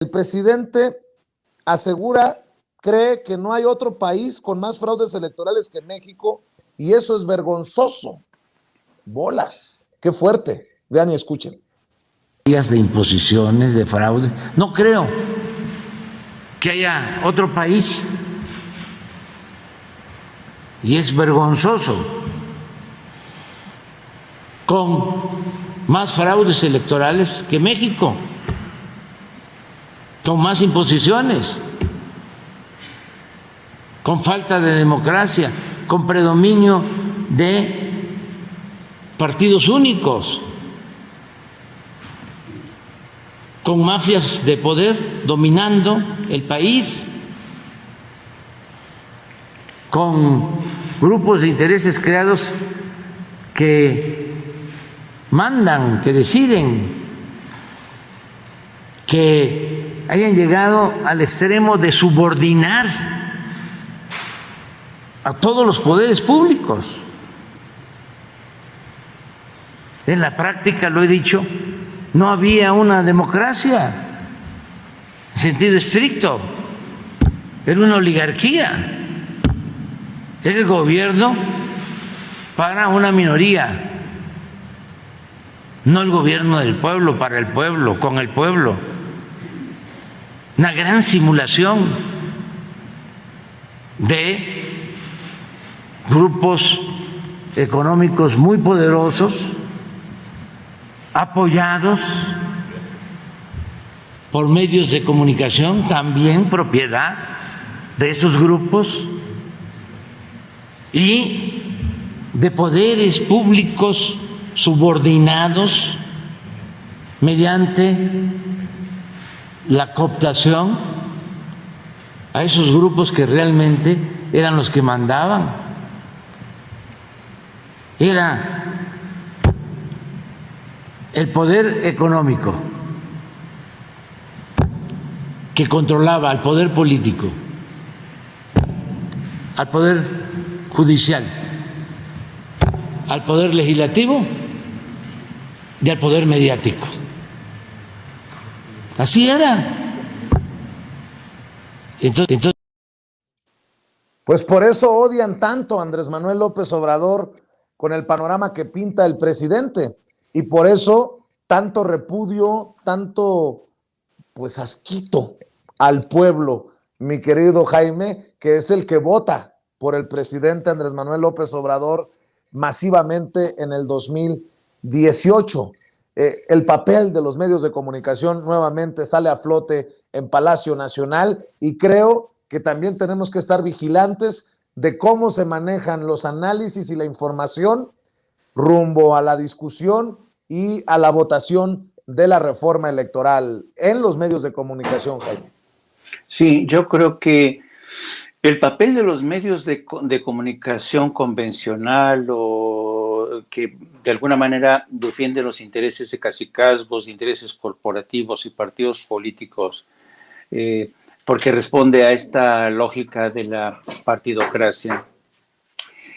El presidente asegura, cree que no hay otro país con más fraudes electorales que México y eso es vergonzoso. Bolas, qué fuerte. Vean y escuchen. De imposiciones, de fraude. No creo que haya otro país y es vergonzoso con más fraudes electorales que México, con más imposiciones, con falta de democracia, con predominio de partidos únicos, con mafias de poder dominando el país, con grupos de intereses creados que mandan, que deciden, que hayan llegado al extremo de subordinar a todos los poderes públicos. En la práctica, lo he dicho, no había una democracia en sentido estricto, era una oligarquía, era el gobierno para una minoría, no el gobierno del pueblo, para el pueblo, con el pueblo. Una gran simulación de grupos económicos muy poderosos, apoyados por medios de comunicación, también propiedad de esos grupos, y de poderes públicos subordinados mediante la cooptación a esos grupos que realmente eran los que mandaban. Era el poder económico que controlaba al poder político, al poder judicial, al poder legislativo y al poder mediático. Así era. Entonces, pues por eso odian tanto a Andrés Manuel López Obrador con el panorama que pinta el presidente. Y por eso tanto repudio, tanto pues asquito al pueblo, mi querido Jaime, que es el que vota por el presidente Andrés Manuel López Obrador masivamente en el 2018. El papel de los medios de comunicación nuevamente sale a flote en Palacio Nacional y creo que también tenemos que estar vigilantes de cómo se manejan los análisis y la información rumbo a la discusión y a la votación de la reforma electoral en los medios de comunicación, Jaime. Sí, yo creo que el papel de los medios de comunicación convencional o que de alguna manera defienden los intereses de cacicazgos, intereses corporativos y partidos políticos, porque responde a esta lógica de la partidocracia,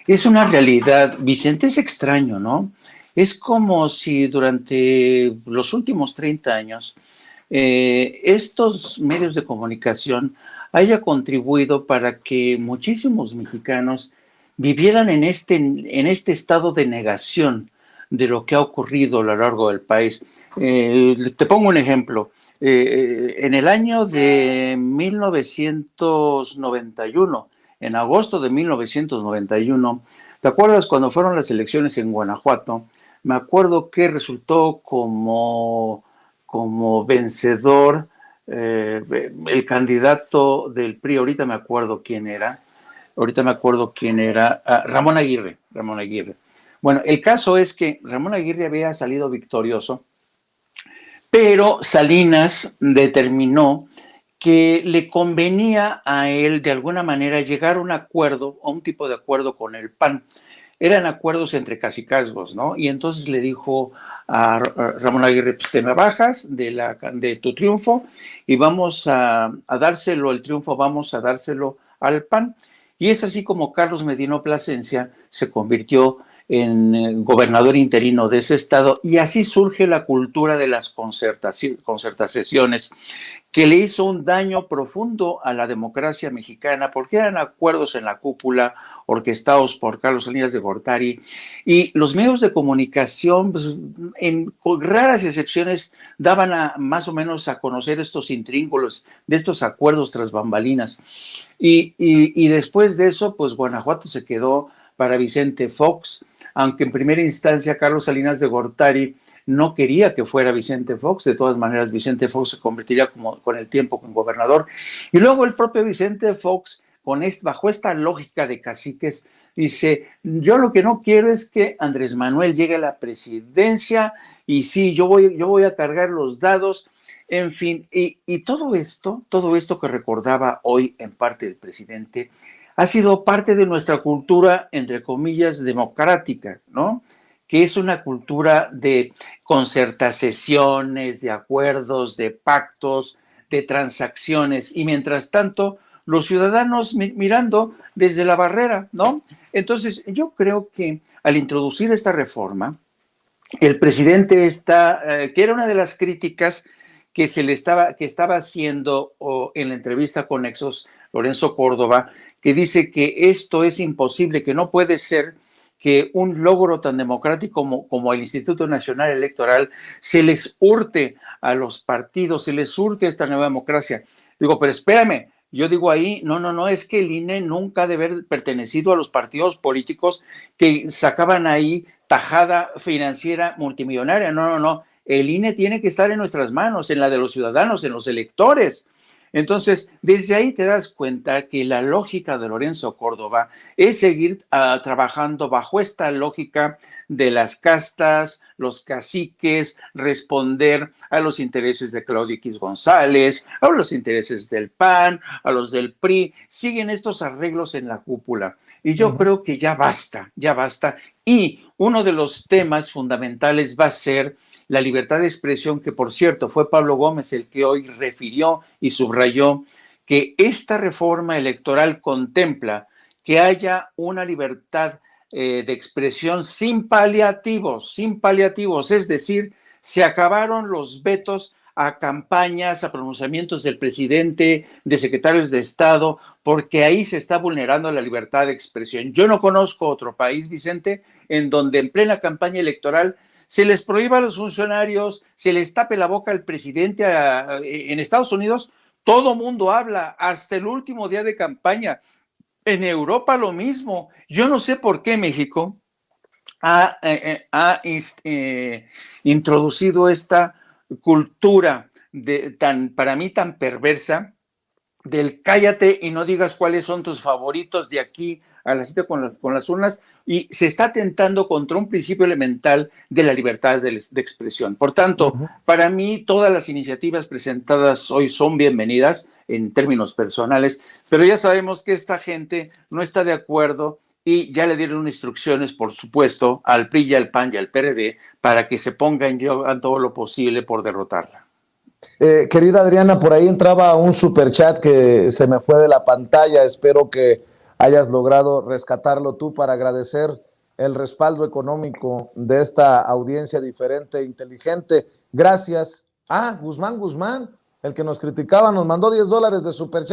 es una realidad. Vicente, es extraño, ¿no? Es como si durante los últimos 30 años estos medios de comunicación haya contribuido para que muchísimos mexicanos vivieran en este estado de negación de lo que ha ocurrido a lo largo del país. Te pongo un ejemplo. En el año de 1991, en agosto de 1991, ¿te acuerdas cuando fueron las elecciones en Guanajuato? Me acuerdo que resultó como vencedor el candidato del PRI, ahorita me acuerdo quién era, Ramón Aguirre. Bueno, el caso es que Ramón Aguirre había salido victorioso, pero Salinas determinó que le convenía a él de alguna manera llegar a un acuerdo, a un tipo de acuerdo con el PAN. Eran acuerdos entre cacicazgos, ¿no? Y entonces le dijo a Ramón Aguirre, pues te me bajas de tu triunfo y vamos a dárselo, el triunfo vamos a dárselo al PAN. Y es así como Carlos Medino Plasencia se convirtió gobernador interino de ese estado, y así surge la cultura de las concertaciones, que le hizo un daño profundo a la democracia mexicana, porque eran acuerdos en la cúpula orquestados por Carlos Salinas de Gortari, y los medios de comunicación, pues, con raras excepciones, daban más o menos a conocer estos intríngulos de estos acuerdos tras bambalinas. Y después de eso, pues Guanajuato se quedó para Vicente Fox, aunque en primera instancia Carlos Salinas de Gortari no quería que fuera Vicente Fox. De todas maneras, Vicente Fox se convertiría con el tiempo en gobernador. Y luego el propio Vicente Fox, bajo esta lógica de caciques, dice: yo lo que no quiero es que Andrés Manuel llegue a la presidencia, y sí, yo voy a cargar los dados. En fin, y todo esto que recordaba hoy en parte el presidente, ha sido parte de nuestra cultura, entre comillas, democrática, ¿no? Que es una cultura de concertaciones, de acuerdos, de pactos, de transacciones, y mientras tanto, los ciudadanos mirando desde la barrera, ¿no? Entonces, yo creo que al introducir esta reforma, el presidente que era una de las críticas que estaba haciendo en la entrevista con Nexos, Lorenzo Córdoba, que dice que esto es imposible, que no puede ser que un logro tan democrático como el Instituto Nacional Electoral se les hurte a los partidos, se les hurte esta nueva democracia. Digo, pero espérame, yo digo ahí, no, es que el INE nunca debe haber pertenecido a los partidos políticos que sacaban ahí tajada financiera multimillonaria. No, el INE tiene que estar en nuestras manos, en la de los ciudadanos, en los electores. Entonces, desde ahí te das cuenta que la lógica de Lorenzo Córdoba es seguir trabajando bajo esta lógica de las castas, los caciques, responder a los intereses de Claudio X González, a los intereses del PAN, a los del PRI. Siguen estos arreglos en la cúpula. Y yo creo que ya basta. Y uno de los temas fundamentales va a ser la libertad de expresión, que por cierto fue Pablo Gómez el que hoy refirió y subrayó que esta reforma electoral contempla que haya una libertad de expresión sin paliativos, es decir, se acabaron los vetos a campañas, a pronunciamientos del presidente, de secretarios de Estado, porque ahí se está vulnerando la libertad de expresión. Yo no conozco otro país, Vicente, en donde en plena campaña electoral se les prohíba a los funcionarios, se les tape la boca al presidente. En Estados Unidos todo mundo habla, hasta el último día de campaña. En Europa lo mismo. Yo no sé por qué México ha introducido esta cultura para mí tan perversa, del cállate y no digas cuáles son tus favoritos de aquí a la cita con las urnas, y se está atentando contra un principio elemental de la libertad de expresión. Por tanto, para mí todas las iniciativas presentadas hoy son bienvenidas en términos personales, pero ya sabemos que esta gente no está de acuerdo y ya le dieron instrucciones, por supuesto, al PRI y al PAN y al PRD para que se pongan a todo lo posible por derrotarla. Querida Adriana, por ahí entraba un superchat que se me fue de la pantalla. Espero que hayas logrado rescatarlo tú para agradecer el respaldo económico de esta audiencia diferente e inteligente. Gracias. Guzmán, el que nos criticaba, nos mandó $10 de superchat.